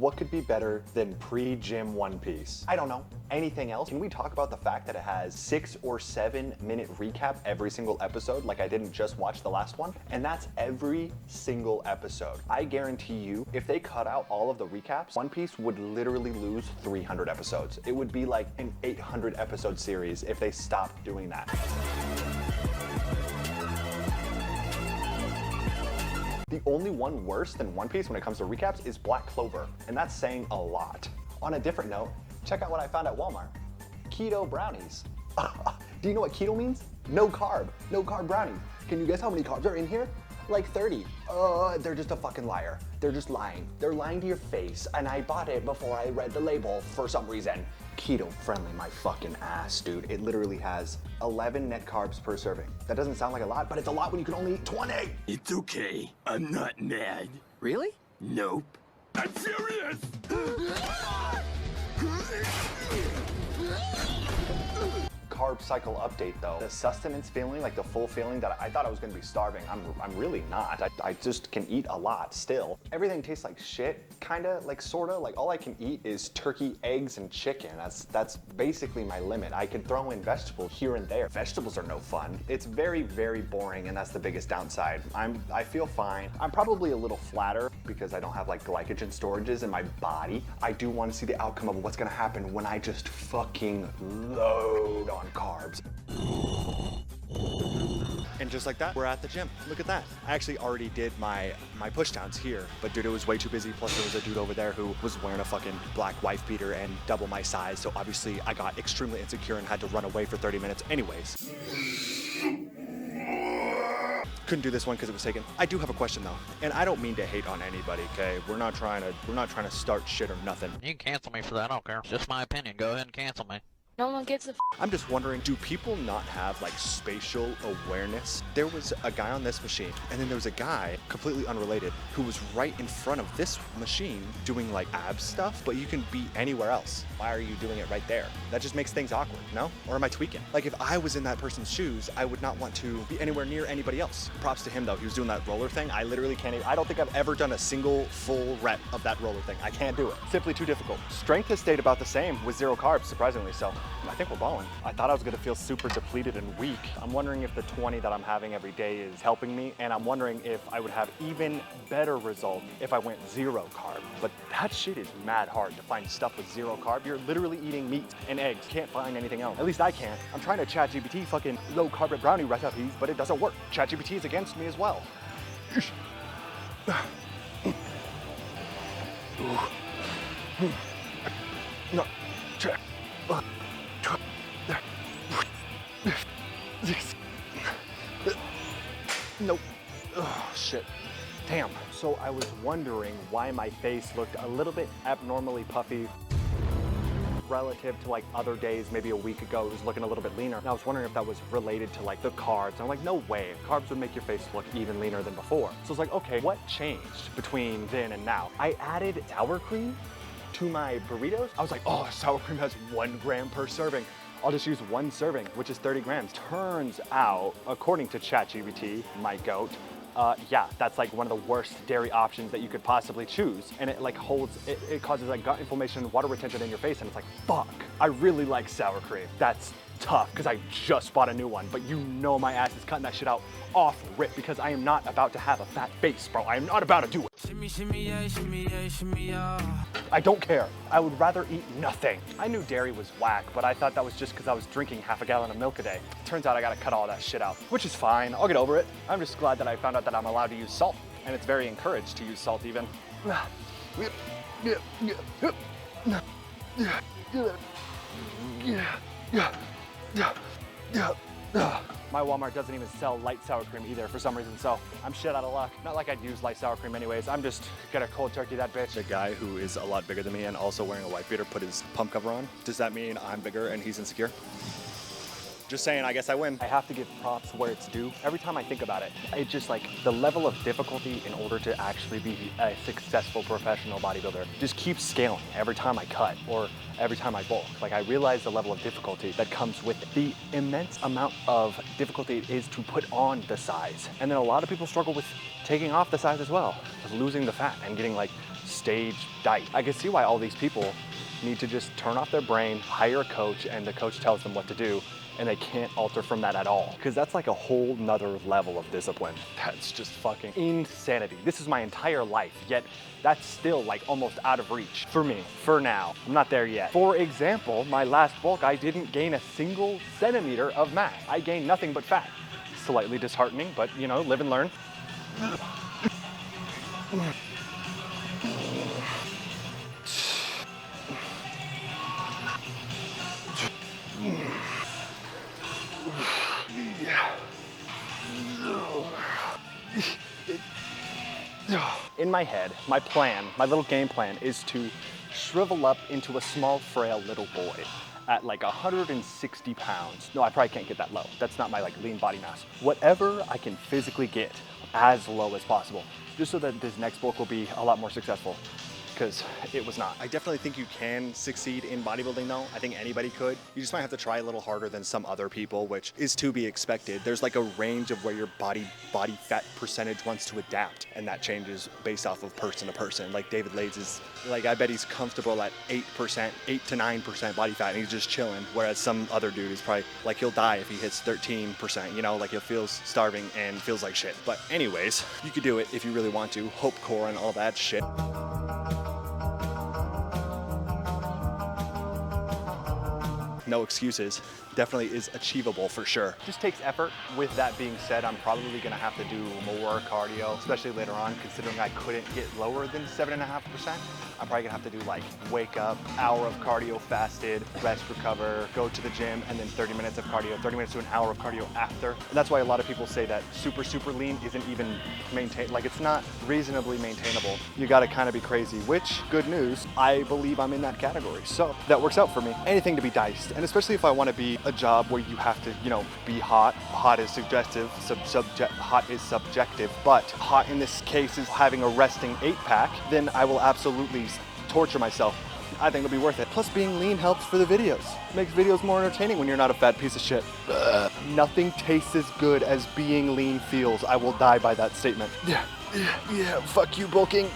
What could be better than pre-gym One Piece? I don't know. Anything else? Can we talk about the fact that it has 6 or 7 minute recap every single episode, like I didn't just watch the last one? And that's every single episode. I guarantee you, if they cut out all of the recaps, One Piece would literally lose 300 episodes. It would be like an 800 episode series if they stopped doing that. The only one worse than One Piece when it comes to recaps is Black Clover, and that's saying a lot. On a different note, check out what I found at Walmart. Keto brownies. Do you know what keto means? No carb brownies. Can you guess how many carbs are in here? Like 30. They're just a fucking liar. They're just lying. They're lying to your face, and I bought it before I read the label for some reason. Keto friendly, my fucking ass, dude. It literally has 11 net carbs per serving. That doesn't sound like a lot, but it's a lot when you can only eat 20. It's okay. I'm not mad. Really? Nope. I'm serious! Carb cycle update though. The sustenance feeling, like the full feeling that I thought I was gonna be starving, I'm really not. I just can eat a lot still. Everything tastes like shit, kinda, like sorta. Like all I can eat is turkey, eggs, and chicken. That's basically my limit. I can throw in vegetables here and there. Vegetables are no fun. It's very, very boring, and that's the biggest downside. I feel fine. I'm probably a little flatter because I don't have like glycogen storages in my body. I do want to see the outcome of what's gonna happen when I just fucking load on carbs. And just like that, we're at the gym. Look at that. I actually already did my push downs here, but dude, it was way too busy. Plus there was a dude over there who was wearing a fucking black wife beater and double my size. So obviously I got extremely insecure and had to run away for 30 minutes anyways. Couldn't do this one because it was taken. I do have a question though, and I don't mean to hate on anybody, okay? We're not trying to start shit or nothing. You can cancel me for that, I don't care. It's just my opinion. Go ahead and cancel me. No one gives a I'm just wondering, do people not have like spatial awareness? There was a guy on this machine, and then there was a guy completely unrelated who was right in front of this machine doing like ab stuff, but you can be anywhere else. Why are you doing it right there? That just makes things awkward, no? Or am I tweaking? Like if I was in that person's shoes, I would not want to be anywhere near anybody else. Props to him though, he was doing that roller thing. I literally can't even, I don't think I've ever done a single full rep of that roller thing. I can't do it. Simply too difficult. Strength has stayed about the same with 0 carbs, surprisingly so. I think we're balling. I thought I was gonna feel super depleted and weak. I'm wondering if the 20 that I'm having every day is helping me, and I'm wondering if I would have even better results if I went 0 carb. But that shit is mad hard to find stuff with 0 carb. You're literally eating meat and eggs. Can't find anything else. At least I can't. I'm trying to ChatGPT fucking low carb brownie recipes, but it doesn't work. ChatGPT is against me as well. No, check. Nope. Oh, shit. Damn. So I was wondering why my face looked a little bit abnormally puffy relative to like other days, maybe a week ago, it was looking a little bit leaner. And I was wondering if that was related to like the carbs. I'm like, no way. Carbs would make your face look even leaner than before. So I was like, okay, what changed between then and now? I added sour cream to my burritos. I was like, oh, sour cream has 1 gram per serving. I'll just use 1 serving, which is 30 grams. Turns out, according to ChatGPT, my goat, yeah, that's like one of the worst dairy options that you could possibly choose. And it like it causes like gut inflammation, water retention in your face, and it's like, fuck. I really like sour cream. That's tough, because I just bought a new one, but you know my ass is cutting that shit out off rip, because I am not about to have a fat face, bro. I am not about to do it. Shimmy, shimmy, yeah, shimmy, yeah, shimmy, yeah. I don't care. I would rather eat nothing. I knew dairy was whack, but I thought that was just because I was drinking half a gallon of milk a day. Turns out I gotta cut all that shit out, which is fine. I'll get over it. I'm just glad that I found out that I'm allowed to use salt, and it's very encouraged to use salt even. My Walmart doesn't even sell light sour cream either for some reason, so I'm shit out of luck. Not like I'd use light sour cream anyways. I'm just gonna cold turkey that bitch. The guy who is a lot bigger than me and also wearing a white beater put his pump cover on. Does that mean I'm bigger and he's insecure? Just saying, I guess I win. I have to give props where it's due. Every time I think about it, it's just like the level of difficulty in order to actually be a successful professional bodybuilder just keeps scaling every time I cut or every time I bulk. Like I realize the level of difficulty that comes with it. The immense amount of difficulty it is to put on the size. And then a lot of people struggle with taking off the size as well, with losing the fat and getting like stage diet. I can see why all these people need to just turn off their brain, hire a coach, and the coach tells them what to do, and they can't alter from that at all. Because that's like a whole nother level of discipline. That's just fucking insanity. This is my entire life, yet that's still like almost out of reach for me, for now. I'm not there yet. For example, my last bulk, I didn't gain a single centimeter of mass. I gained nothing but fat. Slightly disheartening, but you know, live and learn. In my head, my plan, my little game plan is to shrivel up into a small, frail little boy at like 160 pounds. No, I probably can't get that low. That's not my like lean body mass. Whatever I can physically get as low as possible, just so that this next bulk will be a lot more successful. Because it was not. I definitely think you can succeed in bodybuilding though. I think anybody could. You just might have to try a little harder than some other people, which is to be expected. There's like a range of where your body fat percentage wants to adapt, and that changes based off of person to person. Like David Lades is, like I bet he's comfortable at 8%, 8 to 9% body fat, and he's just chilling. Whereas some other dude is probably, like he'll die if he hits 13%, you know, like he feels starving and feels like shit. But anyways, you could do it if you really want to. Hope core and all that shit. No excuses. Definitely is achievable for sure. Just takes effort. With that being said, I'm probably gonna have to do more cardio, especially later on, considering I couldn't get lower than 7.5%. I'm probably gonna have to do like wake up, hour of cardio fasted, rest, recover, go to the gym, and then 30 minutes of cardio, 30 minutes to an hour of cardio after. And that's why a lot of people say that super lean isn't even maintained, like it's not reasonably maintainable. You gotta kind of be crazy, which, good news, I believe I'm in that category. So that works out for me. Anything to be diced, and especially if I wanna be a job where you have to, you know, be hot. Hot is suggestive, hot is subjective, but hot in this case is having a resting 8-pack, then I will absolutely torture myself. I think it'll be worth it. Plus being lean helps for the videos. Makes videos more entertaining when you're not a fat piece of shit. Nothing tastes as good as being lean feels. I will die by that statement. Yeah, fuck you bulking.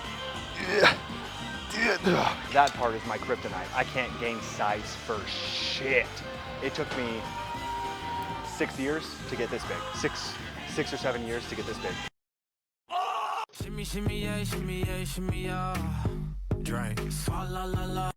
That part is my kryptonite. I can't gain size for shit. It took me 6 years to get this big. Six or 7 years to get this big. Shimmy, shimmy, yeah, shimmy, yeah, shimmy, yeah. Drink. Swalla la la.